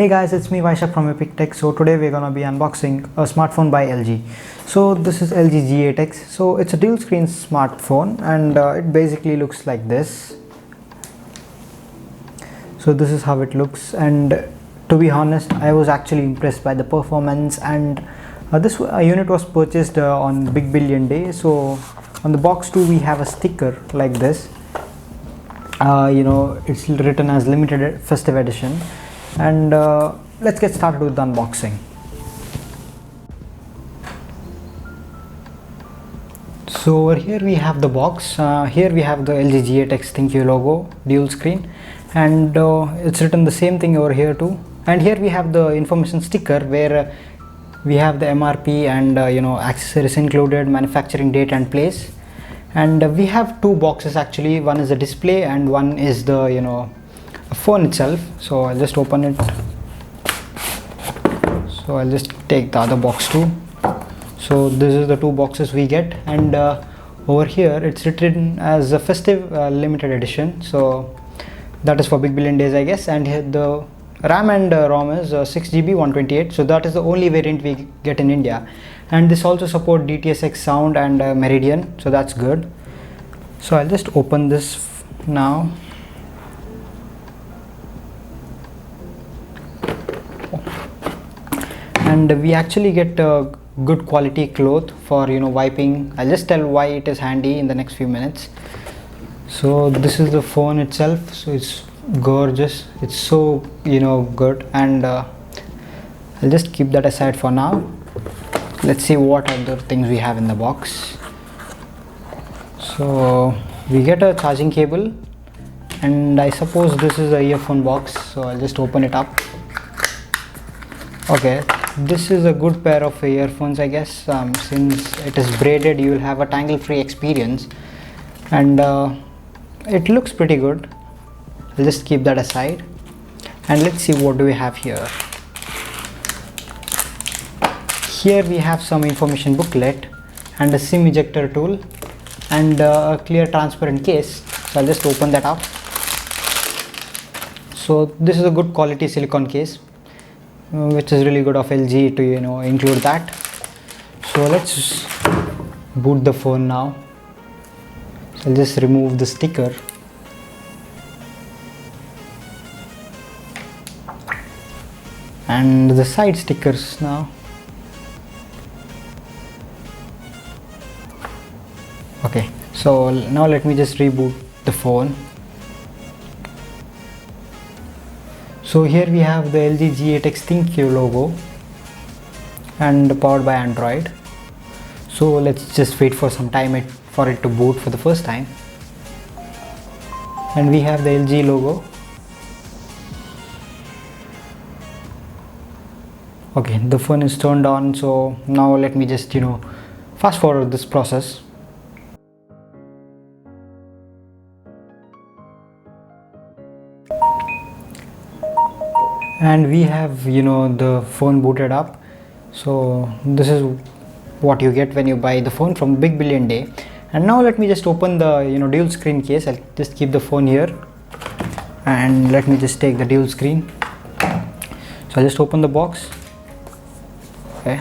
Hey guys, it's me Vaishak from Epic Tech. So today we're gonna be unboxing a smartphone by LG. So this is LG G8X. So it's a dual screen smartphone and it basically looks like this. So this is how it looks, and to be honest, I was actually impressed by the performance, and this unit was purchased on Big Billion Day. So on the box too we have a sticker like this. It's written as limited festive edition, and let's get started with the unboxing. So over here we have the box. Here we have the LG G8X Thank You logo, dual screen, and it's written the same thing over here too. And here we have the information sticker where we have the MRP and accessories included, manufacturing date and place. And we have two boxes actually. One is the display and one is the phone itself. So I'll just open it. So I'll just take the other box too. So this is the two boxes we get, and over here it's written as a festive limited edition. So that is for Big Billion Days, I guess. And here the RAM and ROM is 6GB 128. So that is the only variant we get in India, and this also support DTS:X sound and Meridian, so that's good. So I'll just open this now. And we actually get good quality cloth for wiping. I'll just tell why it is handy in the next few minutes. So this is the phone itself. So it's gorgeous, it's so good, and I'll just keep that aside for now. Let's see what other things we have in the box. So we get a charging cable, and I suppose this is a earphone box. So I'll just open it up. Okay, this is a good pair of earphones, I guess. Since it is braided, you will have a tangle-free experience, and it looks pretty good. I'll just keep that aside, and let's see what do we have here. Here we have some information booklet and a SIM ejector tool and a clear transparent case. So I'll just open that up. So this is a good quality silicone case, which is really good of LG to include that. So let's boot the phone now. So I'll just remove the sticker. And the side stickers now. Okay, so now let me just reboot the phone. So here we have the LG G8X Thank You logo and powered by Android. So let's just wait for some time for it to boot for the first time. And we have the LG logo. Okay, the phone is turned on. So now let me just fast forward this process. And we have the phone booted up. So this is what you get when you buy the phone from Big Billion Day. And now let me just open the dual screen case. I'll just keep the phone here, and let me just take the dual screen. So I'll just open the box. Okay,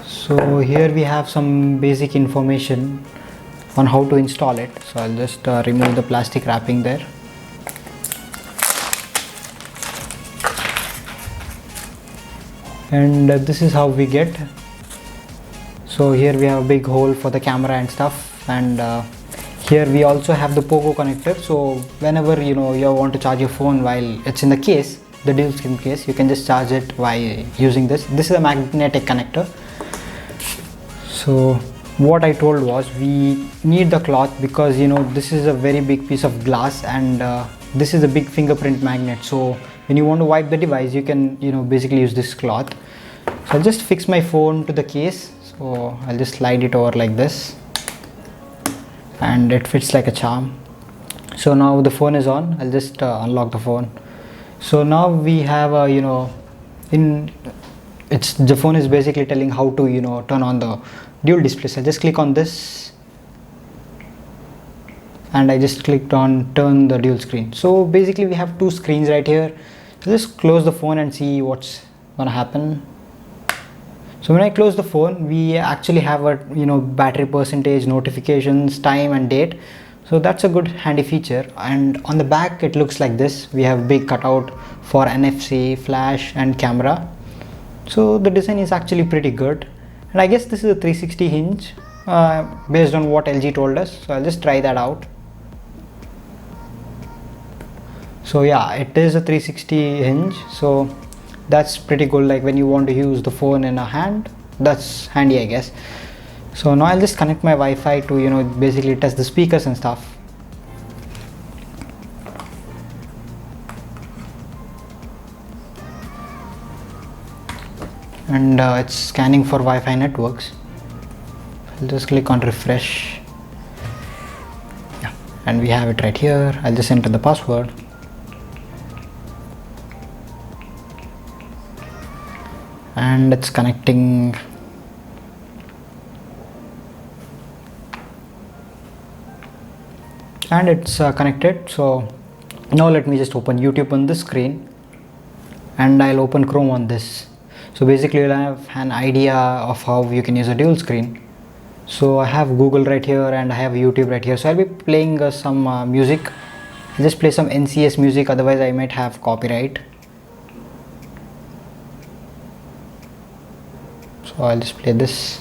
so here we have some basic information on how to install it. So I'll just remove the plastic wrapping there. And this is how we get. So here we have a big hole for the camera and stuff, and here we also have the Pogo connector. So whenever you want to charge your phone while it's in the case, the dual screen case, you can just charge it while using this. This is a magnetic connector. So what I told was we need the cloth because this is a very big piece of glass, and this is a big fingerprint magnet. So when you want to wipe the device, you can basically use this cloth. So I'll just fix my phone to the case. So I'll just slide it over like this, and it fits like a charm. So now the phone is on. I'll just unlock the phone. So now we have a the phone is basically telling how to turn on the dual display. So just click on this, and I just clicked on turn the dual screen. So basically we have two screens right here. So just close the phone and see what's gonna happen. So when I close the phone, we actually have a battery percentage, notifications, time and date. So that's a good handy feature. And on the back it looks like this. We have big cutout for NFC, flash and camera. So the design is actually pretty good. And I guess this is a 360 hinge based on what LG told us. So I'll just try that out. So yeah, it is a 360 hinge. So that's pretty good, like when you want to use the phone in a hand, that's handy I guess. So now I'll just connect my Wi-Fi to basically test the speakers and stuff. And it's scanning for Wi-Fi networks. I'll just click on refresh. Yeah, and we have it right here. I'll just enter the password. And it's connecting. And it's connected. So now let me just open YouTube on this screen, and I'll open Chrome on this. So basically you'll have an idea of how you can use a dual screen. So I have Google right here and I have YouTube right here. So I'll be playing some music. I'll just play some NCS music, otherwise I might have copyright. So I'll just play this.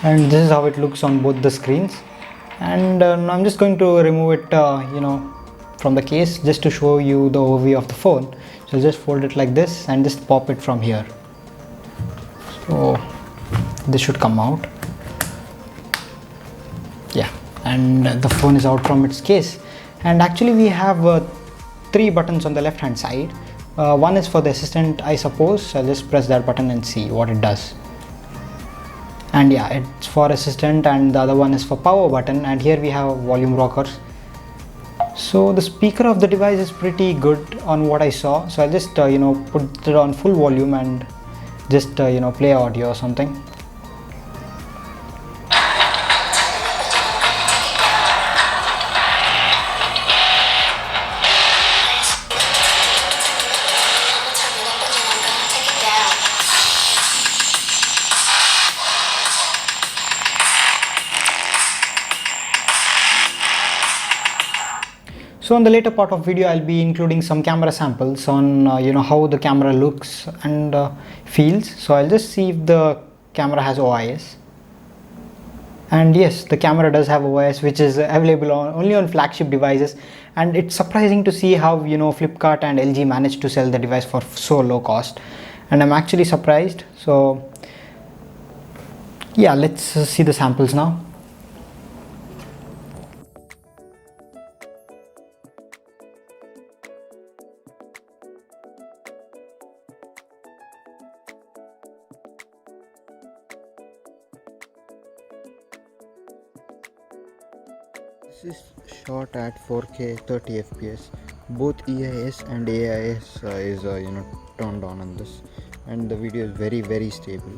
And this is how it looks on both the screens. And I'm just going to remove it from the case just to show you the overview of the phone. So just fold it like this and just pop it from here. So this should come out. Yeah, and the phone is out from its case. And actually we have 3 buttons on the left hand side. One is for the assistant, I suppose. So I'll just press that button and see what it does. And yeah, it's for assistant, and the other one is for power button. And here we have volume rockers. So the speaker of the device is pretty good on what I saw. So I'll just put it on full volume and just play audio or something. So in the later part of video, I'll be including some camera samples on how the camera looks and feels. So I'll just see if the camera has OIS. And yes, the camera does have OIS, which is available only on flagship devices. And it's surprising to see how Flipkart and LG managed to sell the device for so low cost. And I'm actually surprised. So yeah, let's see the samples now. This is shot at 4K 30 FPS. Both EIS and AIS is turned on this, and the video is very stable.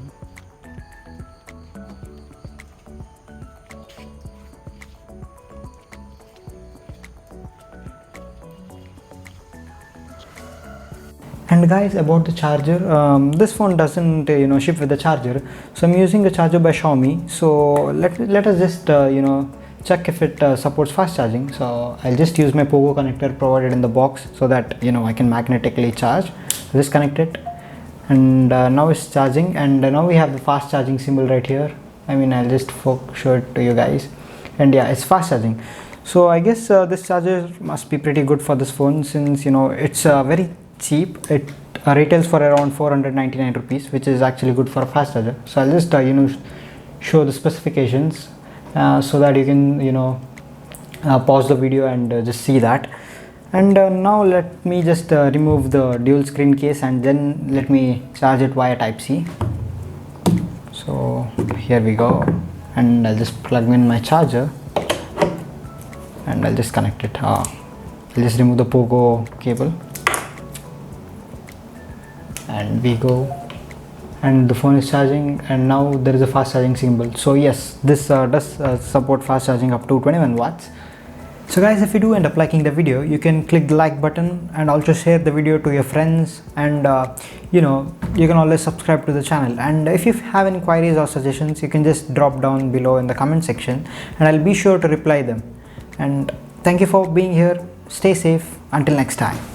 And guys, about the charger, this phone doesn't ship with the charger, so I'm using a charger by Xiaomi. So let us just check if it supports fast charging. So I'll just use my Pogo connector provided in the box so that I can magnetically charge. So just connect it, and now it's charging, and now we have the fast charging symbol right here. I'll just show it to you guys, and yeah, it's fast charging. So I guess this charger must be pretty good for this phone, since it's very cheap. It retails for around 499 rupees, which is actually good for a fast charger. So I'll just show the specifications so that you can pause the video and just see that. And now let me just remove the dual screen case, and then let me charge it via Type-C. So here we go, and I'll just plug in my charger and I'll just connect it. I'll just remove the Pogo cable. and we go, and the phone is charging, and now there is a fast charging symbol. So yes, this does support fast charging up to 21 watts. So guys, if you do end up liking the video, you can click the like button and also share the video to your friends, and you can always subscribe to the channel. And if you have any queries or suggestions, you can just drop down below in the comment section and I'll be sure to reply them. And thank you for being here. Stay safe until next time.